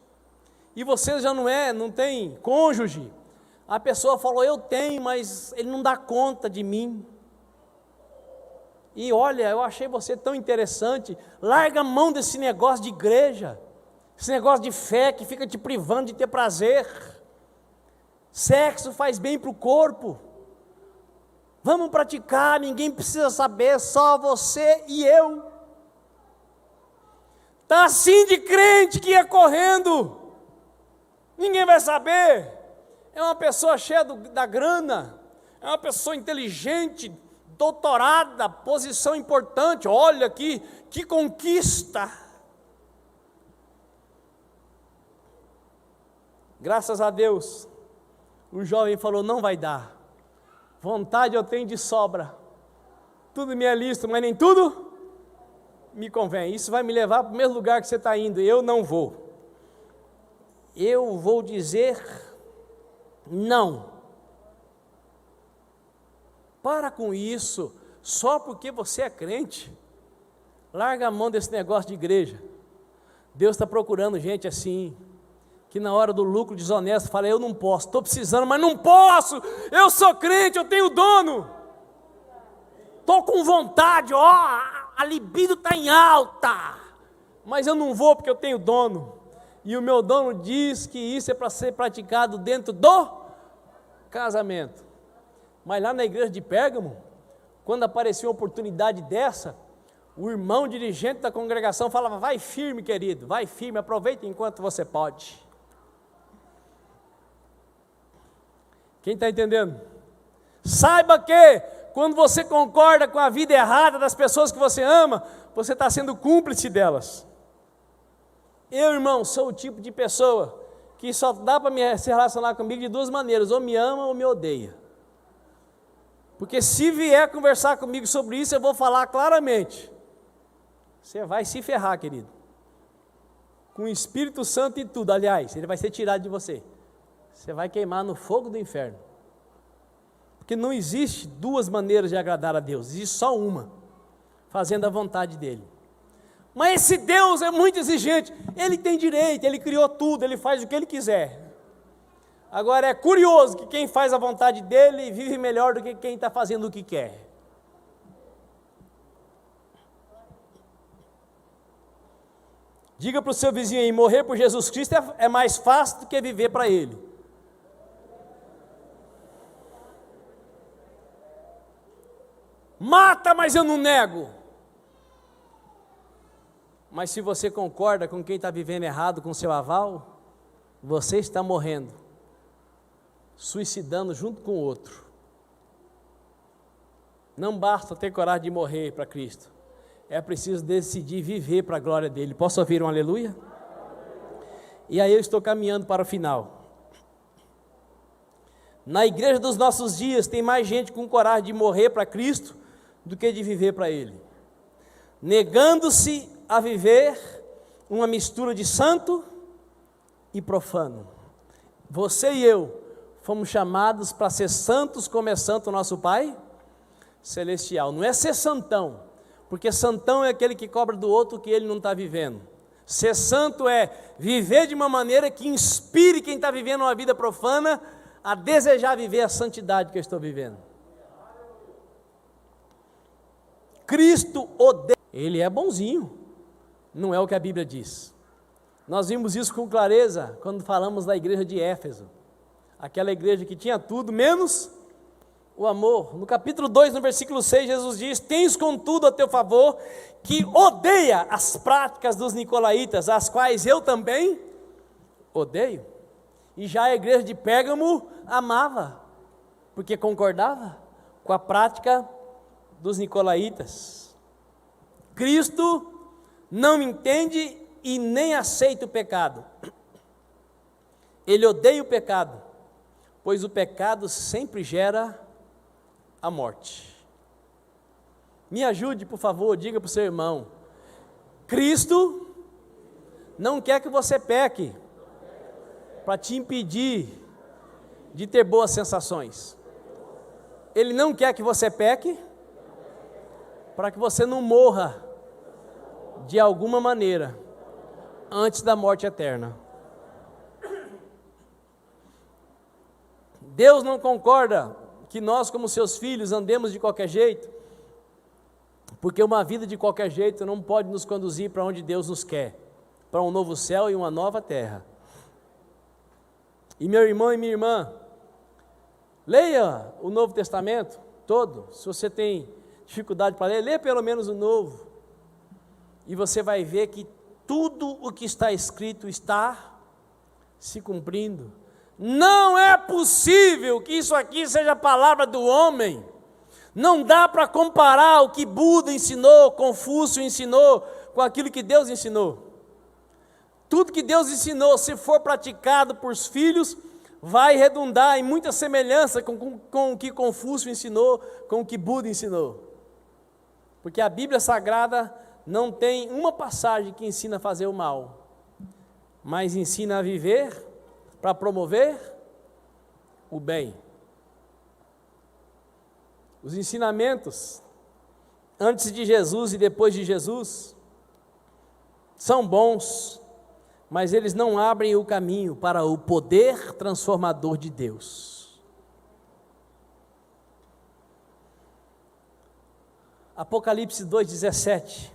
E você já não tem cônjuge? A pessoa falou, eu tenho, mas ele não dá conta de mim. E olha, eu achei você tão interessante, larga a mão desse negócio de igreja, esse negócio de fé que fica te privando de ter prazer. Sexo faz bem para o corpo. Vamos praticar, ninguém precisa saber, só você e eu. Está assim de crente que ia correndo. Ninguém vai saber. É uma pessoa cheia da grana, é uma pessoa inteligente, doutorada, posição importante. Olha aqui, que conquista. Graças a Deus, o jovem falou, não vai dar. Vontade eu tenho de sobra. Tudo me é lícito, mas nem tudo me convém. Isso vai me levar para o mesmo lugar que você está indo, e eu não vou. Eu vou dizer não. Para com isso, só porque você é crente. Larga a mão desse negócio de igreja. Deus está procurando gente assim, que na hora do lucro desonesto fala, eu não posso, estou precisando, mas não posso, eu sou crente, eu tenho dono. Estou com vontade, a libido está em alta, mas eu não vou porque eu tenho dono. E o meu dono diz que isso é para ser praticado dentro do casamento. Mas lá na igreja de Pérgamo, quando aparecia uma oportunidade dessa, o irmão dirigente da congregação falava, vai firme, querido, vai firme, aproveita enquanto você pode. Quem está entendendo? Saiba que, quando você concorda com a vida errada das pessoas que você ama, você está sendo cúmplice delas. Eu, irmão, sou o tipo de pessoa que só dá para se relacionar comigo de duas maneiras, ou me ama ou me odeia. Porque se vier conversar comigo sobre isso, eu vou falar claramente. Você vai se ferrar, querido. Com o Espírito Santo e tudo, aliás, ele vai ser tirado de você. Você vai queimar no fogo do inferno. Porque não existe duas maneiras de agradar a Deus, existe só uma. fazendo a vontade dele. Mas esse Deus é muito exigente, ele tem direito, ele criou tudo, ele faz o que ele quiser. Agora é curioso que quem faz a vontade dele vive melhor do que quem está fazendo o que quer. Diga para o seu vizinho aí, morrer por Jesus Cristo é mais fácil do que viver para Ele. Mata, mas eu não nego. Mas se você concorda com quem está vivendo errado com seu aval, você está morrendo, suicidando junto com o outro. Não basta ter coragem de morrer para Cristo. É preciso decidir viver para a glória dele. Posso ouvir um aleluia? E aí eu estou caminhando para o final. Na igreja dos nossos dias tem mais gente com coragem de morrer para Cristo do que de viver para Ele, negando-se a viver uma mistura de santo e profano. Você e eu fomos chamados para ser santos como é santo o nosso Pai Celestial. Não é ser santão, porque santão é aquele que cobra do outro que ele não está vivendo. Ser santo é viver de uma maneira que inspire quem está vivendo uma vida profana a desejar viver a santidade que eu estou vivendo. Cristo odeia, ele é bonzinho, não é o que a Bíblia diz. Nós vimos isso com clareza quando falamos da igreja de Éfeso, aquela igreja que tinha tudo menos o amor. No capítulo 2, no versículo 6, Jesus diz: tens contudo a teu favor que odeia as práticas dos nicolaítas, as quais eu também odeio. E já a igreja de Pérgamo amava, porque concordava com a prática dos nicolaítas. Cristo não entende e nem aceita o pecado. Ele odeia o pecado, pois o pecado sempre gera a morte. Me ajude, por favor, diga para o seu irmão: Cristo não quer que você peque para te impedir de ter boas sensações. Ele não quer que você peque para que você não morra de alguma maneira antes da morte eterna. Deus não concorda que nós, como seus filhos, andemos de qualquer jeito, porque uma vida de qualquer jeito não pode nos conduzir para onde Deus nos quer, para um novo céu e uma nova terra. E meu irmão e minha irmã, leia o Novo Testamento todo. Se você tem dificuldade para ler, lê pelo menos o Novo, e você vai ver que tudo o que está escrito está se cumprindo. Não é possível que isso aqui seja a palavra do homem. Não dá para comparar o que Buda ensinou, Confúcio ensinou, com aquilo que Deus ensinou. Tudo que Deus ensinou, se for praticado por filhos, vai redundar em muita semelhança com o que Confúcio ensinou, com o que Buda ensinou. Porque a Bíblia Sagrada não tem uma passagem que ensina a fazer o mal, mas ensina a viver para promover o bem. Os ensinamentos antes de Jesus e depois de Jesus são bons, mas eles não abrem o caminho para o poder transformador de Deus. Apocalipse 2,17.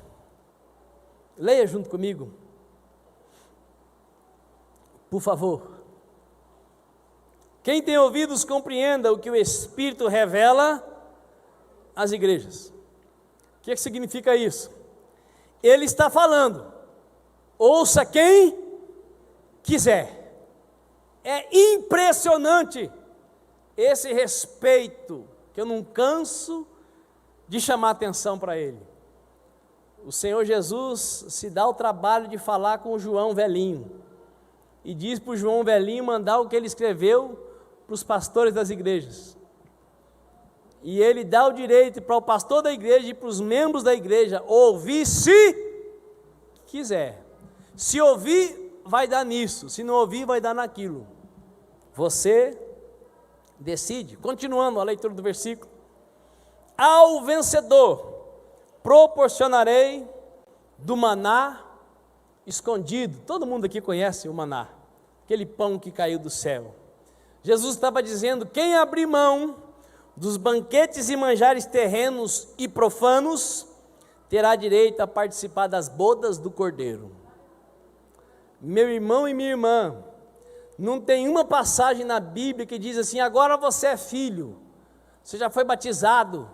Leia junto comigo, por favor. Quem tem ouvidos, compreenda o que o Espírito revela às igrejas. O que significa isso? Ele está falando, ouça quem quiser. É impressionante esse respeito, que eu não canso de chamar atenção para ele. O Senhor Jesus se dá o trabalho de falar com o João velhinho, e diz para o João velhinho mandar o que ele escreveu para os pastores das igrejas. E ele dá o direito para o pastor da igreja e para os membros da igreja ouvir se quiser. Se ouvir, vai dar nisso. Se não ouvir, vai dar naquilo. Você decide. Continuando a leitura do versículo. Ao vencedor, proporcionarei do maná escondido. Todo mundo aqui conhece o maná, aquele pão que caiu do céu. Jesus estava dizendo: quem abrir mão dos banquetes e manjares terrenos e profanos, terá direito a participar das bodas do Cordeiro. Meu irmão e minha irmã, não tem uma passagem na Bíblia que diz assim: agora você é filho, você já foi batizado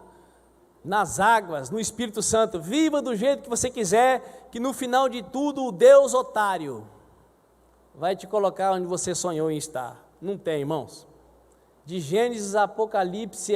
nas águas, no Espírito Santo, viva do jeito que você quiser, que no final de tudo o Deus otário vai te colocar onde você sonhou em estar. Não tem, irmãos. De Gênesis a Apocalipse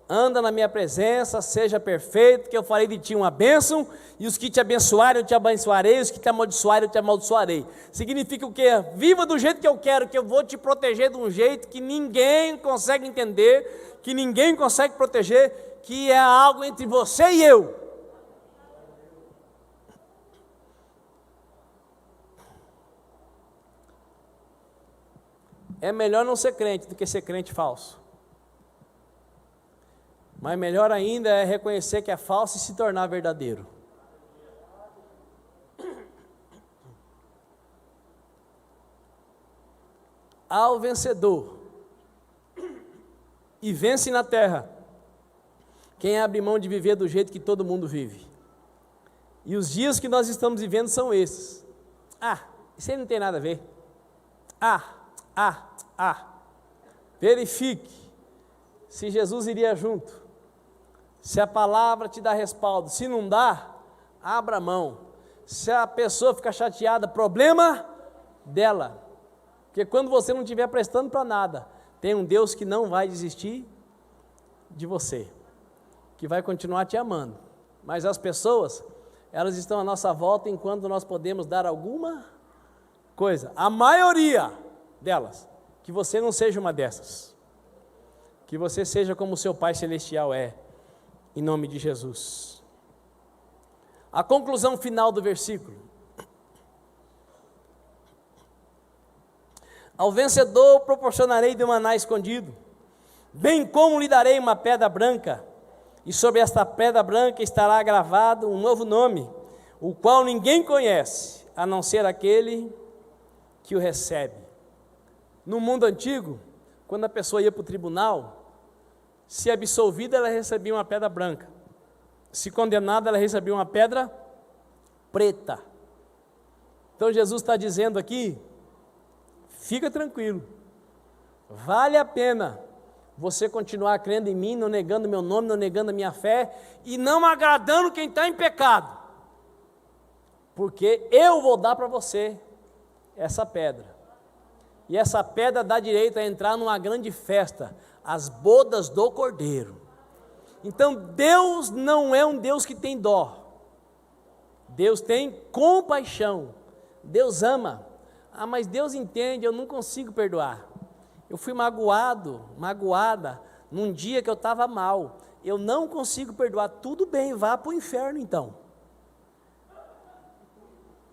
anda na minha presença, seja perfeito, que eu farei de ti uma bênção, e os que te abençoarem eu te abençoarei, os que te amaldiçoarem eu te amaldiçoarei. Significa o quê? Viva do jeito que eu quero, que eu vou te proteger de um jeito que ninguém consegue entender, que ninguém consegue proteger, que é algo entre você e eu. É melhor não ser crente do que ser crente falso. Mas melhor ainda é reconhecer que é falso e se tornar verdadeiro. Ao vencedor, e vence na terra, quem abre mão de viver do jeito que todo mundo vive. E os dias que nós estamos vivendo são esses. Isso aí não tem nada a ver. Verifique se Jesus iria junto, se a palavra te dá respaldo. Se não dá, abra mão. Se a pessoa ficar chateada, problema dela, porque quando você não estiver prestando para nada, tem um Deus que não vai desistir de você, que vai continuar te amando. Mas as pessoas, elas estão à nossa volta enquanto nós podemos dar alguma coisa. A maioria delas, que você não seja uma dessas, que você seja como o seu Pai Celestial é, em nome de Jesus. A conclusão final do versículo: ao vencedor proporcionarei de maná escondido, bem como lhe darei uma pedra branca, e sobre esta pedra branca estará gravado um novo nome, o qual ninguém conhece, a não ser aquele que o recebe. No mundo antigo, quando a pessoa ia para o tribunal, se absolvida, ela recebia uma pedra branca, se condenada, ela recebia uma pedra preta. Então Jesus está dizendo aqui: fica tranquilo, vale a pena você continuar crendo em mim, não negando meu nome, não negando a minha fé, e não agradando quem está em pecado, porque eu vou dar para você essa pedra. E essa pedra dá direito a entrar numa grande festa, as bodas do Cordeiro. Então Deus não é um Deus que tem dó, Deus tem compaixão, Deus ama. Mas Deus entende, eu não consigo perdoar. Eu fui magoada, num dia que eu estava mal, eu não consigo perdoar. Tudo bem, vá para o inferno então.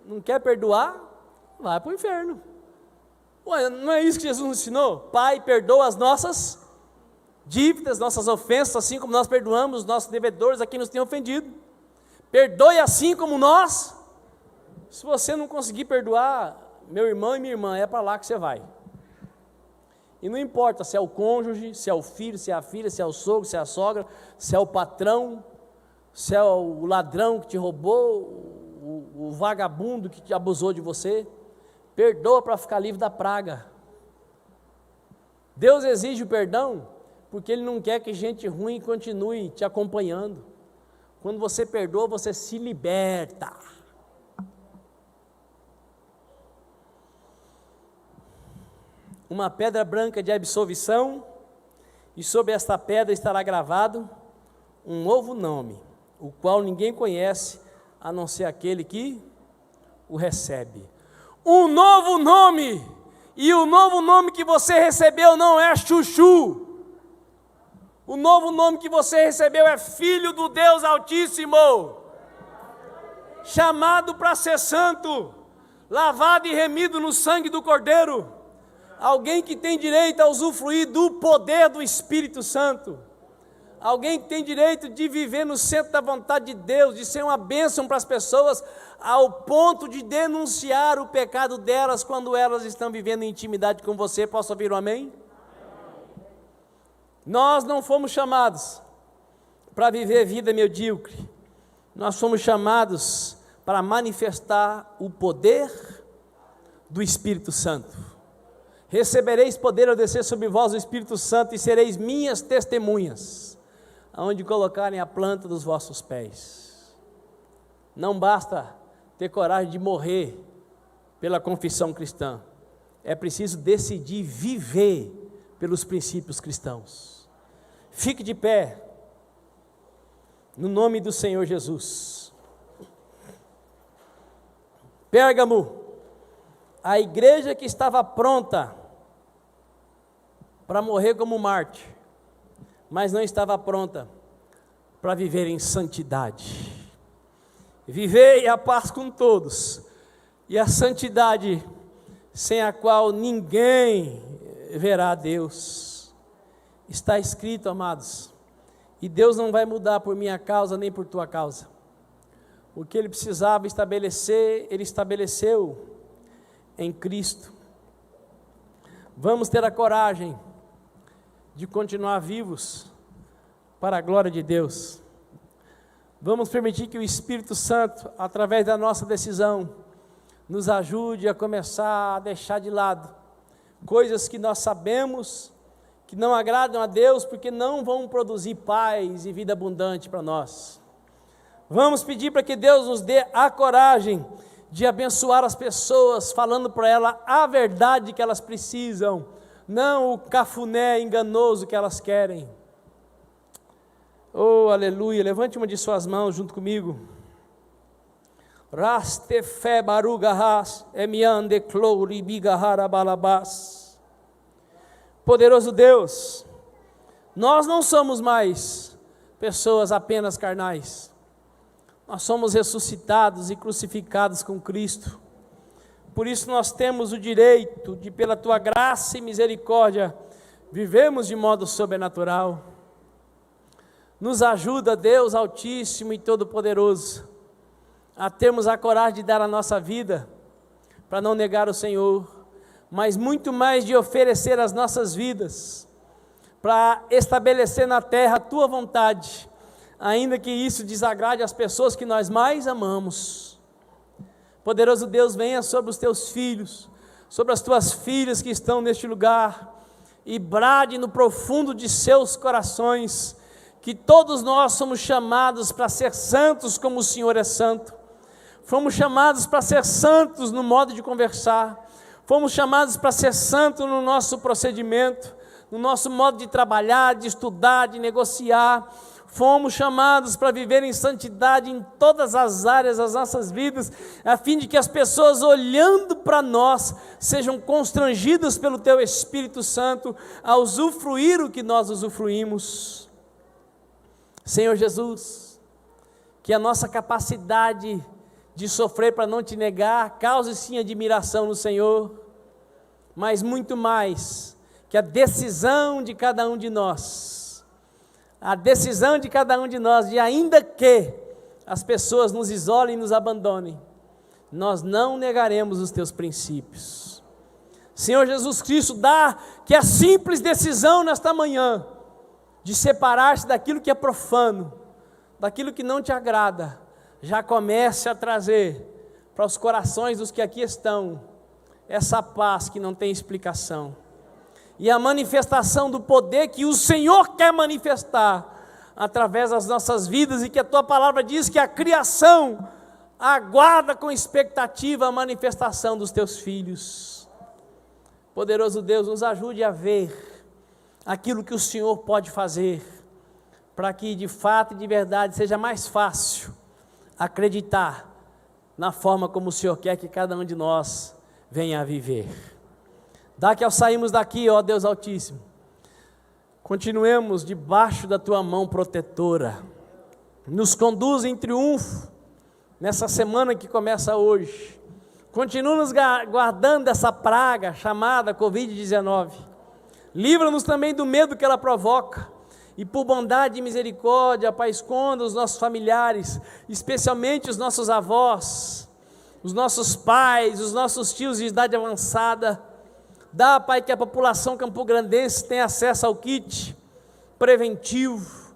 Não quer perdoar? Vai para o inferno. Ué, não é isso que Jesus nos ensinou? Pai, perdoa as nossas dívidas, nossas ofensas, assim como nós perdoamos os nossos devedores a quem nos tem ofendido. Perdoe assim como nós. Se você não conseguir perdoar, meu irmão e minha irmã, é para lá que você vai. E não importa se é o cônjuge, se é o filho, se é a filha, se é o sogro, se é a sogra, se é o patrão, se é o ladrão que te roubou, o vagabundo que te abusou de você. Perdoa para ficar livre da praga. Deus exige o perdão porque Ele não quer que gente ruim continue te acompanhando. Quando você perdoa, você se liberta. Uma pedra branca de absolvição, e sobre esta pedra estará gravado um novo nome, o qual ninguém conhece, a não ser aquele que o recebe. Um novo nome, e o novo nome que você recebeu não é chuchu. O novo nome que você recebeu é Filho do Deus Altíssimo, chamado para ser santo, lavado e remido no sangue do Cordeiro, alguém que tem direito a usufruir do poder do Espírito Santo, Alguém tem direito de viver no centro da vontade de Deus, de ser uma bênção para as pessoas, ao ponto de denunciar o pecado delas quando elas estão vivendo em intimidade com você. Posso ouvir um amém? Nós não fomos chamados para viver vida medíocre. Nós fomos chamados para manifestar o poder do Espírito Santo. Recebereis poder ao descer sobre vós o Espírito Santo e sereis minhas testemunhas, aonde colocarem a planta dos vossos pés. Não basta ter coragem de morrer pela confissão cristã, é preciso decidir viver pelos princípios cristãos. Fique de pé, no nome do Senhor Jesus. Pérgamo, a igreja que estava pronta para morrer como mártir, mas não estava pronta para viver em santidade. Vivei a paz com todos, e a santidade sem a qual ninguém verá a Deus. Está escrito, amados, e Deus não vai mudar por minha causa nem por tua causa. O que Ele precisava estabelecer, Ele estabeleceu em Cristo. Vamos ter a coragem de continuar vivos para a glória de Deus. Vamos permitir que o Espírito Santo, através da nossa decisão, nos ajude a começar a deixar de lado coisas que nós sabemos que não agradam a Deus, porque não vão produzir paz e vida abundante para nós. Vamos pedir para que Deus nos dê a coragem de abençoar as pessoas, falando para elas a verdade que elas precisam, não o cafuné enganoso que elas querem. Oh, aleluia, levante uma de suas mãos junto comigo. Rastefe barugahas emiande clouri bigaharabalabas. Poderoso Deus, nós não somos mais pessoas apenas carnais. Nós somos ressuscitados e crucificados com Cristo. Por isso nós temos o direito de, pela Tua graça e misericórdia, vivemos de modo sobrenatural. Nos ajuda, Deus Altíssimo e Todo-Poderoso, a termos a coragem de dar a nossa vida, para não negar o Senhor, mas muito mais de oferecer as nossas vidas, para estabelecer na terra a Tua vontade, ainda que isso desagrade as pessoas que nós mais amamos. Poderoso Deus, venha sobre os Teus filhos, sobre as Tuas filhas que estão neste lugar, e brade no profundo de seus corações, que todos nós somos chamados para ser santos como o Senhor é santo. Fomos chamados para ser santos no modo de conversar, fomos chamados para ser santos no nosso procedimento, no nosso modo de trabalhar, de estudar, de negociar. Fomos chamados para viver em santidade em todas as áreas das nossas vidas, a fim de que as pessoas olhando para nós sejam constrangidas pelo Teu Espírito Santo a usufruir o que nós usufruímos. Senhor Jesus, que a nossa capacidade de sofrer para não Te negar cause sim admiração no Senhor, mas muito mais, que a decisão de cada um de nós, de ainda que as pessoas nos isolem e nos abandonem, nós não negaremos os Teus princípios. Senhor Jesus Cristo, dá que a simples decisão nesta manhã, de separar-se daquilo que é profano, daquilo que não Te agrada, já comece a trazer para os corações dos que aqui estão, essa paz que não tem explicação, e a manifestação do poder que o Senhor quer manifestar, através das nossas vidas, e que a Tua palavra diz que a criação aguarda com expectativa a manifestação dos Teus filhos. Poderoso Deus, nos ajude a ver aquilo que o Senhor pode fazer, para que de fato e de verdade seja mais fácil acreditar na forma como o Senhor quer que cada um de nós venha a viver. Dá que ao sairmos daqui, ó Deus Altíssimo, continuemos debaixo da Tua mão protetora, nos conduz em triunfo, nessa semana que começa hoje, continua nos guardando dessa praga chamada Covid-19, livra-nos também do medo que ela provoca, E por bondade e misericórdia, Pai, esconda os nossos familiares, especialmente os nossos avós, os nossos pais, os nossos tios de idade avançada. Dá, Pai, que a população campograndense tenha acesso ao kit preventivo,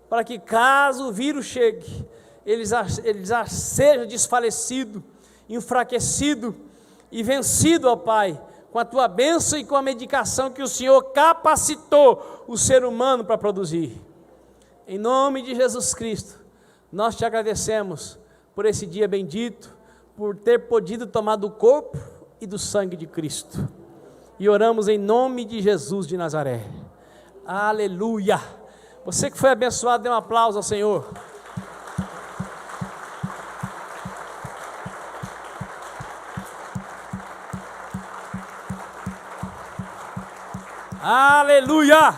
para que caso o vírus chegue, eles já sejam desfalecidos, enfraquecidos e vencidos, ó Pai, com a Tua bênção e com a medicação que o Senhor capacitou o ser humano para produzir. Em nome de Jesus Cristo, nós te agradecemos por esse dia bendito, por ter podido tomar do corpo e do sangue de Cristo. E oramos em nome de Jesus de Nazaré. Aleluia! Você que foi abençoado, dê um aplauso ao Senhor. Aleluia!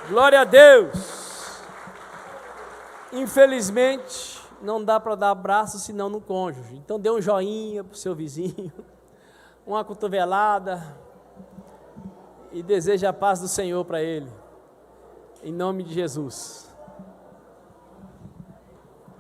Glória a Deus! Infelizmente, não dá para dar abraço senão no cônjuge. Então dê um joinha para o seu vizinho, uma cotovelada, e deseje a paz do Senhor para ele, em nome de Jesus.